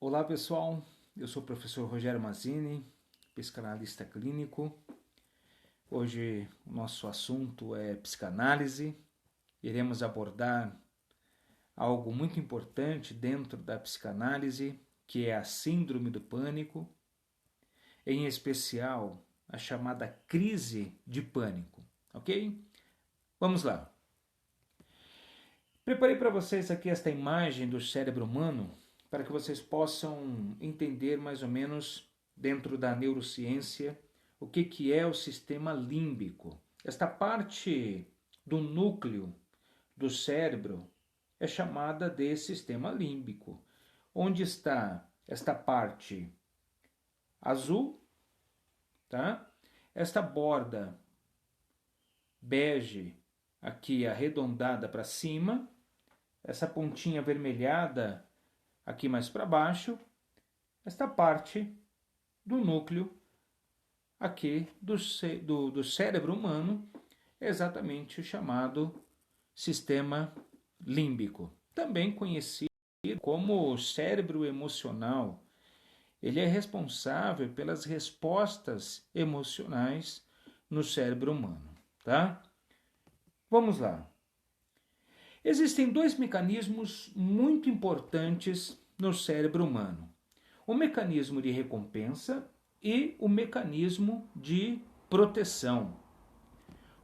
Olá pessoal, eu sou o professor Rogério Mazzini, psicanalista clínico. Hoje o nosso assunto é psicanálise. Iremos abordar algo muito importante dentro da psicanálise, que é a síndrome do pânico, em especial a chamada crise de pânico, ok? Vamos lá. Preparei para vocês aqui esta imagem do cérebro humano para que vocês possam entender mais ou menos dentro da neurociência o que é o sistema límbico. Esta parte do núcleo do cérebro é chamada de sistema límbico, onde está esta parte azul, tá? Esta borda bege aqui arredondada para cima, essa pontinha avermelhada aqui mais para baixo, esta parte do núcleo aqui do cérebro humano é exatamente o chamado sistema límbico, também conhecido como cérebro emocional. Ele é responsável pelas respostas emocionais no cérebro humano, tá? Vamos lá. Existem dois mecanismos muito importantes no cérebro humano: o mecanismo de recompensa e o mecanismo de proteção.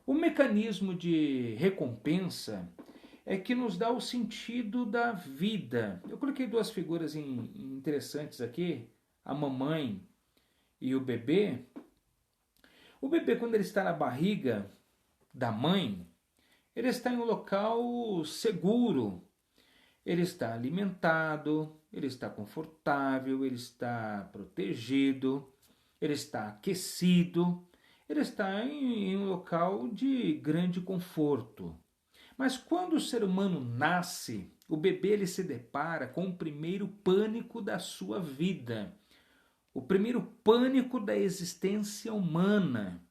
O mecanismo de recompensa é que nos dá o sentido da vida. Eu coloquei duas figuras interessantes aqui, a mamãe e o bebê. O bebê, quando ele está na barriga da mãe, ele está em um local seguro, ele está alimentado, ele está confortável, ele está protegido, ele está aquecido, ele está em um local de grande conforto. Mas quando o ser humano nasce, o bebê ele se depara com o primeiro pânico da sua vida, o primeiro pânico da existência humana,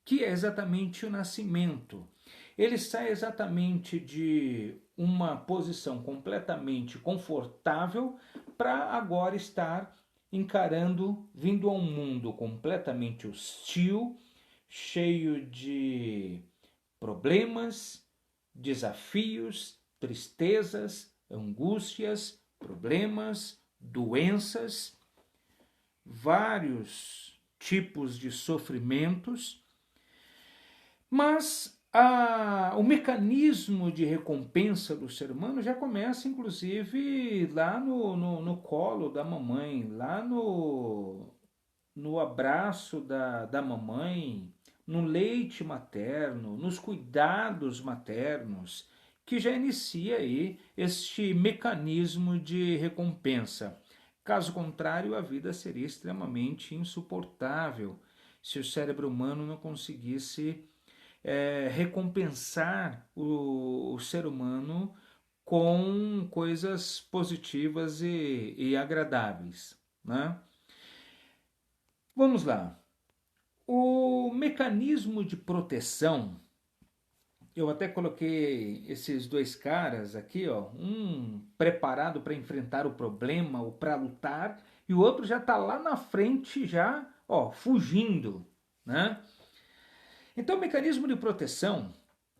que é exatamente o nascimento. Ele sai exatamente de uma posição completamente confortável para agora estar encarando, vindo a um mundo completamente hostil, cheio de problemas, desafios, tristezas, angústias, problemas, doenças, vários tipos de sofrimentos, mas o mecanismo de recompensa do ser humano já começa, inclusive, lá no colo da mamãe, lá no abraço da mamãe, no leite materno, nos cuidados maternos, que já inicia aí este mecanismo de recompensa. Caso contrário, a vida seria extremamente insuportável se o cérebro humano não conseguisse recompensar o ser humano com coisas positivas e agradáveis, né? Vamos lá. O mecanismo de proteção, eu até coloquei esses dois caras aqui, ó, um preparado para enfrentar o problema ou para lutar, e o outro já está lá na frente, já, ó, fugindo, né? Então, o mecanismo de proteção,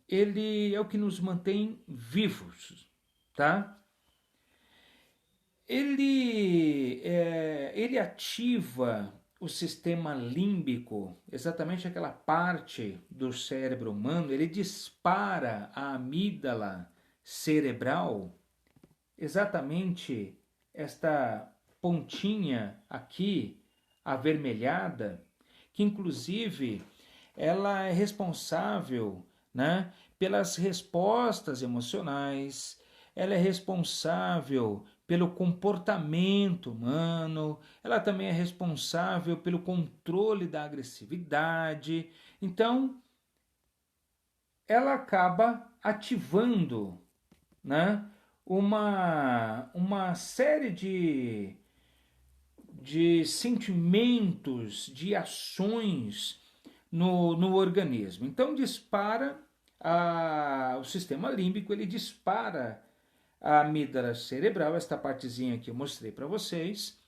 ele é o que nos mantém vivos, tá? Ele ativa o sistema límbico, exatamente aquela parte do cérebro humano, ele dispara a amígdala cerebral, exatamente esta pontinha aqui, avermelhada, que inclusive ela é responsável, né, pelas respostas emocionais, ela é responsável pelo comportamento humano, ela também é responsável pelo controle da agressividade. Então, ela acaba ativando, né, uma série de sentimentos, de ações no organismo. Então dispara o sistema límbico, ele dispara a amígdala cerebral, esta partezinha que eu mostrei para vocês,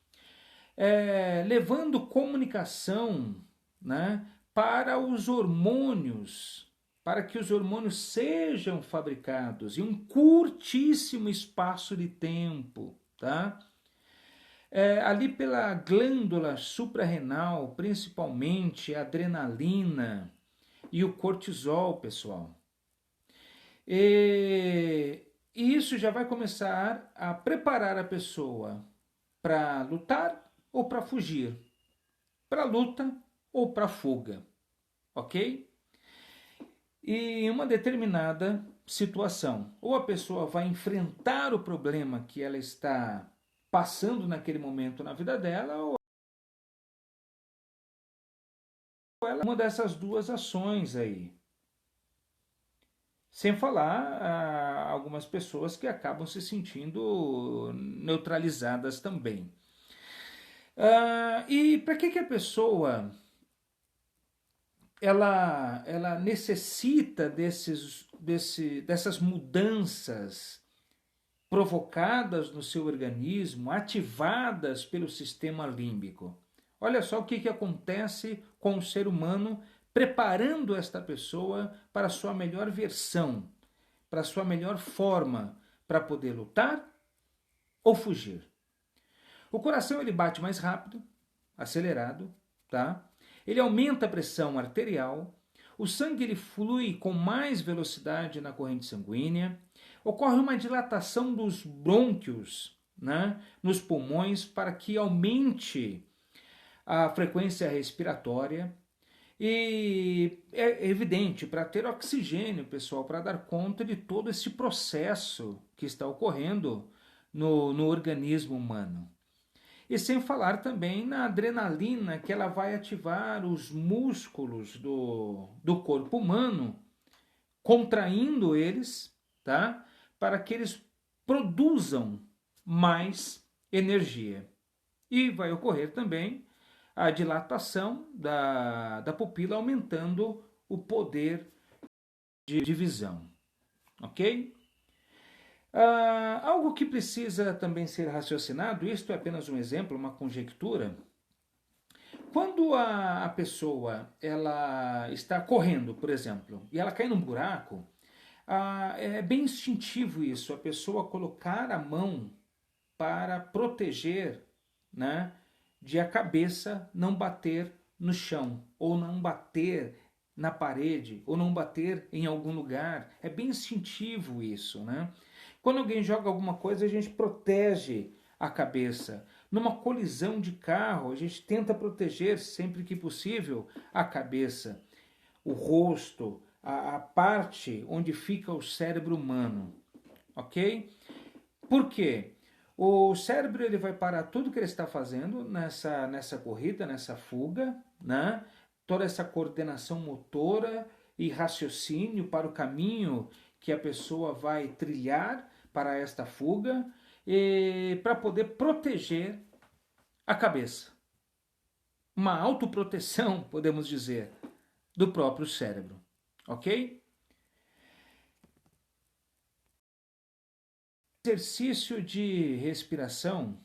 levando comunicação, né, para os hormônios, para que os hormônios sejam fabricados em um curtíssimo espaço de tempo, tá? Ali pela glândula suprarrenal, principalmente a adrenalina e o cortisol, pessoal. E isso já vai começar a preparar a pessoa para lutar ou para fugir, para luta ou para fuga, ok? E em uma determinada situação, ou a pessoa vai enfrentar o problema que ela está passando naquele momento na vida dela, ou ela uma dessas duas ações aí. Sem falar algumas pessoas que acabam se sentindo neutralizadas também. E para que a pessoa ela necessita dessas mudanças provocadas no seu organismo, ativadas pelo sistema límbico? Olha só o que acontece com o ser humano preparando esta pessoa para a sua melhor versão, para a sua melhor forma, para poder lutar ou fugir. O coração ele bate mais rápido, acelerado, tá? Ele aumenta a pressão arterial, o sangue ele flui com mais velocidade na corrente sanguínea, ocorre uma dilatação dos brônquios, né, nos pulmões para que aumente a frequência respiratória. E é evidente, para ter oxigênio, pessoal, para dar conta de todo esse processo que está ocorrendo no organismo humano. E sem falar também na adrenalina, que ela vai ativar os músculos do corpo humano, contraindo eles, tá? Para que eles produzam mais energia. E vai ocorrer também a dilatação da pupila, aumentando o poder de visão. Ok? Algo que precisa também ser raciocinado, isto é apenas um exemplo, uma conjectura. Quando a pessoa ela está correndo, por exemplo, e ela cai num buraco, é bem instintivo isso, a pessoa colocar a mão para proteger, né, de a cabeça não bater no chão, ou não bater na parede, ou não bater em algum lugar. É bem instintivo isso, né? Quando alguém joga alguma coisa, a gente protege a cabeça. Numa colisão de carro, a gente tenta proteger sempre que possível a cabeça, o rosto, a parte onde fica o cérebro humano, ok? Por quê? O cérebro ele vai parar tudo que ele está fazendo nessa corrida, nessa fuga, né? Toda essa coordenação motora e raciocínio para o caminho que a pessoa vai trilhar para esta fuga e para poder proteger a cabeça. Uma autoproteção, podemos dizer, do próprio cérebro, ok? Exercício de respiração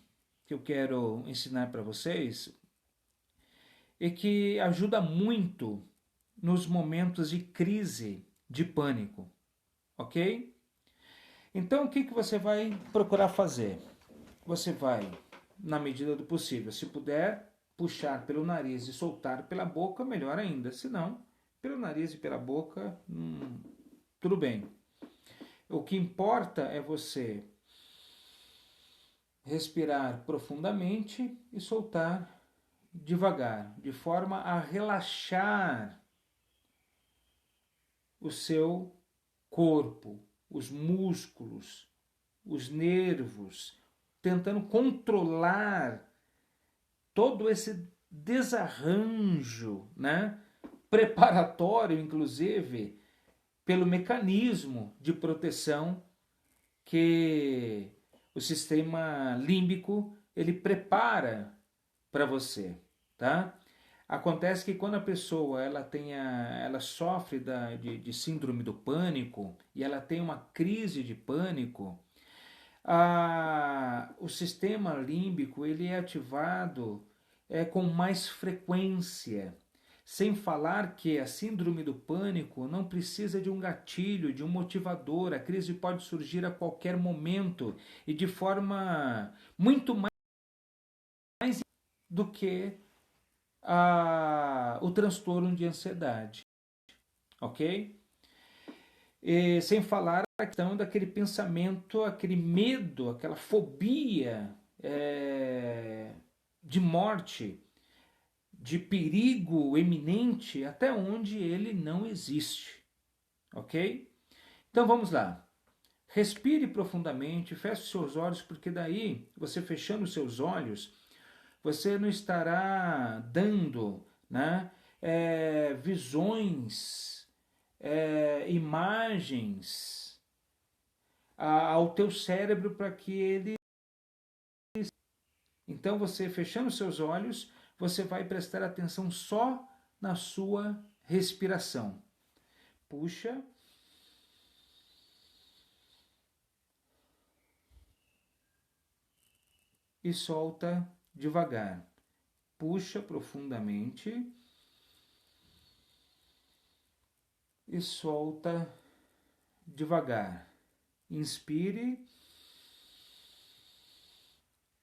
que eu quero ensinar para vocês e que ajuda muito nos momentos de crise, de pânico, ok? Então o que você vai procurar fazer? Você vai, na medida do possível, se puder, puxar pelo nariz e soltar pela boca, melhor ainda. Se não, pelo nariz e pela boca, tudo bem. O que importa é você respirar profundamente e soltar devagar, de forma a relaxar o seu corpo, os músculos, os nervos, tentando controlar todo esse desarranjo, né? Preparatório, inclusive, pelo mecanismo de proteção que o sistema límbico ele prepara para você, tá? Acontece que quando a pessoa ela sofre de síndrome do pânico e ela tem uma crise de pânico, O sistema límbico ele é ativado com mais frequência. Sem falar que a síndrome do pânico não precisa de um gatilho, de um motivador. A crise pode surgir a qualquer momento e de forma muito mais do que o transtorno de ansiedade, ok? E sem falar a questão daquele pensamento, aquele medo, aquela fobia de morte, de perigo eminente, até onde ele não existe, ok? Então vamos lá. Respire profundamente, feche os seus olhos, porque daí, você fechando os seus olhos, você não estará dando, né, visões, imagens ao teu cérebro para que ele... Então você fechando os seus olhos, você vai prestar atenção só na sua respiração. Puxa. E solta devagar. Puxa profundamente e solta devagar. Inspire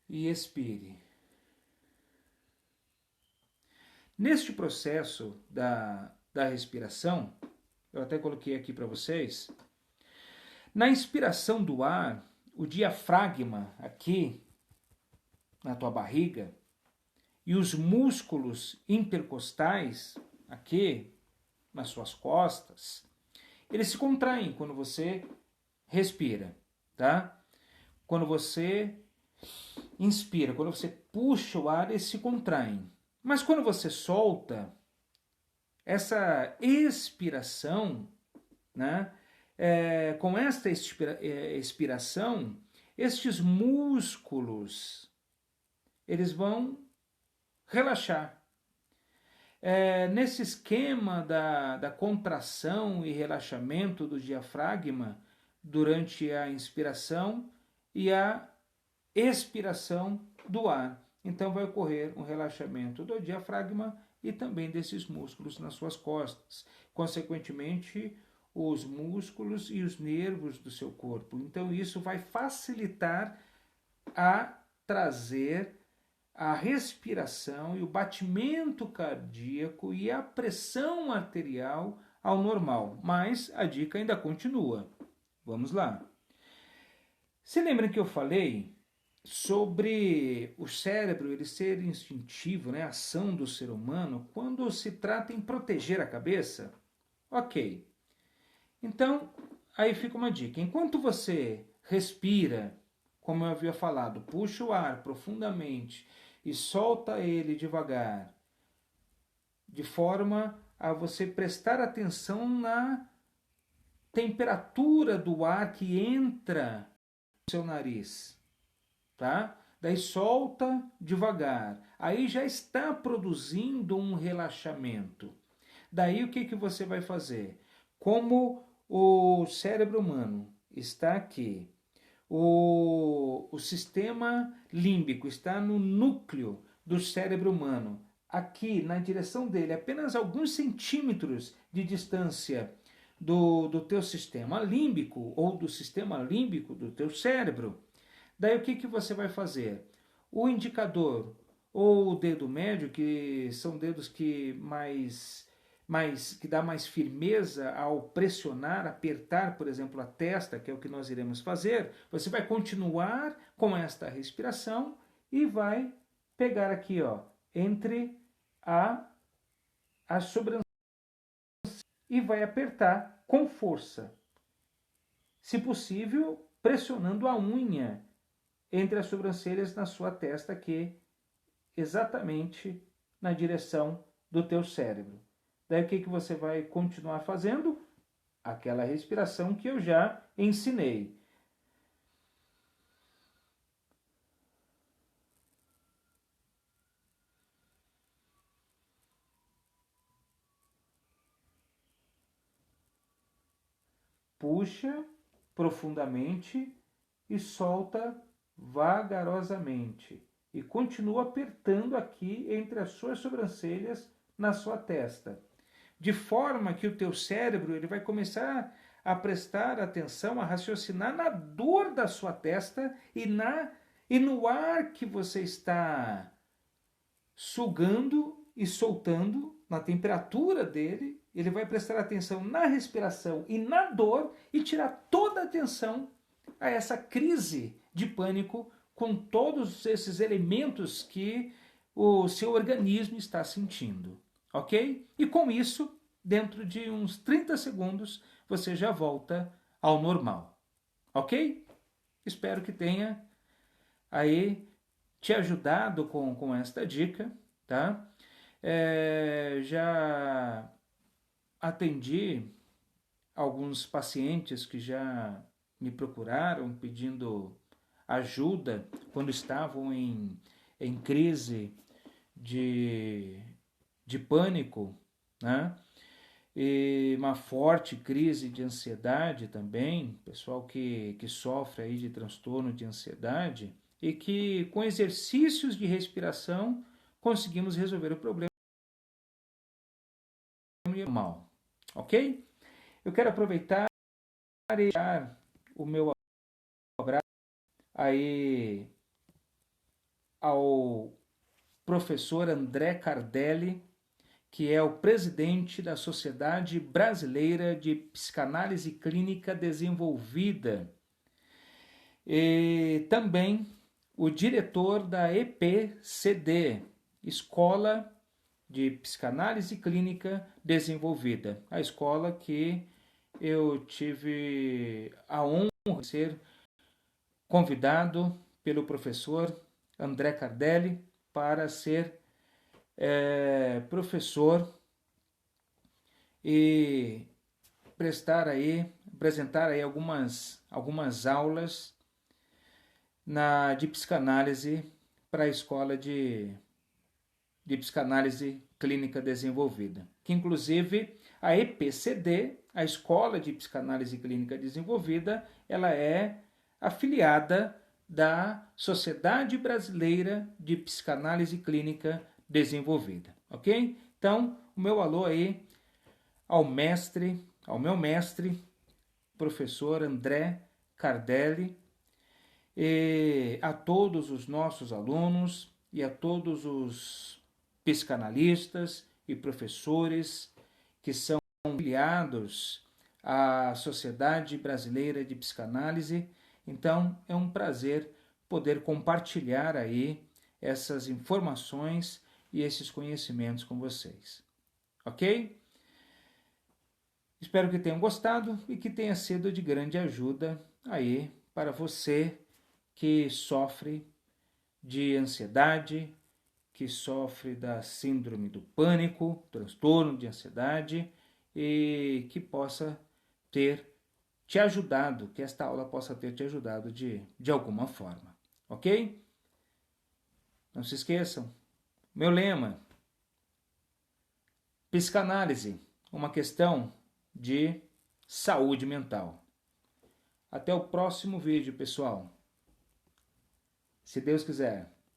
e expire. Neste processo da respiração, eu até coloquei aqui para vocês, na inspiração do ar, o diafragma aqui na tua barriga e os músculos intercostais aqui nas suas costas, eles se contraem quando você respira, tá? Quando você inspira, quando você puxa o ar, eles se contraem. Mas quando você solta, essa expiração, né? Com esta expiração, estes músculos, eles vão relaxar. Nesse esquema da contração e relaxamento do diafragma durante a inspiração e a expiração do ar. Então vai ocorrer um relaxamento do diafragma e também desses músculos nas suas costas. Consequentemente, os músculos e os nervos do seu corpo. Então isso vai facilitar a trazer a respiração e o batimento cardíaco e a pressão arterial ao normal. Mas a dica ainda continua. Vamos lá. Se lembram que eu falei sobre o cérebro ele ser instintivo, né, a ação do ser humano, quando se trata em proteger a cabeça? Ok. Então, aí fica uma dica. Enquanto você respira, como eu havia falado, puxa o ar profundamente e solta ele devagar, de forma a você prestar atenção na temperatura do ar que entra no seu nariz, tá? Daí solta devagar. Aí já está produzindo um relaxamento. Daí o que você vai fazer? Como o cérebro humano está aqui, o sistema límbico está no núcleo do cérebro humano, aqui na direção dele, apenas alguns centímetros de distância do teu sistema límbico ou do sistema límbico do teu cérebro. Daí o que você vai fazer? O indicador ou o dedo médio, que são dedos que que dá mais firmeza ao pressionar, apertar, por exemplo, a testa, que é o que nós iremos fazer, você vai continuar com esta respiração e vai pegar aqui, ó, entre a sobrancelha e vai apertar com força. Se possível, pressionando a unha entre as sobrancelhas na sua testa, aqui, exatamente na direção do teu cérebro. Daí o que você vai continuar fazendo? Aquela respiração que eu já ensinei. Puxa profundamente e solta vagarosamente. E continua apertando aqui entre as suas sobrancelhas na sua testa. De forma que o teu cérebro ele vai começar a prestar atenção, a raciocinar na dor da sua testa e no ar que você está sugando e soltando, na temperatura dele, ele vai prestar atenção na respiração e na dor e tirar toda a atenção a essa crise de pânico com todos esses elementos que o seu organismo está sentindo, ok? E com isso, dentro de uns 30 segundos, você já volta ao normal, ok? Espero que tenha aí te ajudado com esta dica, tá? Já atendi alguns pacientes que já me procuraram pedindo ajuda quando estavam em crise de pânico, né? E uma forte crise de ansiedade também, pessoal que sofre aí de transtorno de ansiedade e que com exercícios de respiração conseguimos resolver o problema normal, ok? Eu quero aproveitar e dar o meu abraço aí ao professor André Cardelli, que é o presidente da Sociedade Brasileira de Psicanálise Clínica Desenvolvida, e também o diretor da EPCD, Escola de Psicanálise Clínica Desenvolvida, a escola que eu tive a honra de ser convidado pelo professor André Cardelli para ser professor e apresentar aí algumas aulas de psicanálise para a escola de psicanálise clínica desenvolvida, que inclusive a EPCD, a Escola de Psicanálise Clínica Desenvolvida, ela é afiliada da Sociedade Brasileira de Psicanálise Clínica Desenvolvida, ok? Então, o meu alô aí ao meu mestre, professor André Cardelli, e a todos os nossos alunos e a todos os psicanalistas e professores que são afiliados à Sociedade Brasileira de Psicanálise. Então, é um prazer poder compartilhar aí essas informações e esses conhecimentos com vocês. Ok? Espero que tenham gostado e que tenha sido de grande ajuda aí para você que sofre de ansiedade, que sofre da síndrome do pânico, transtorno de ansiedade, e que possa ter te ajudado, que esta aula possa ter te ajudado de alguma forma, ok? Não se esqueçam, meu lema, psicanálise, uma questão de saúde mental. Até o próximo vídeo, pessoal. Se Deus quiser.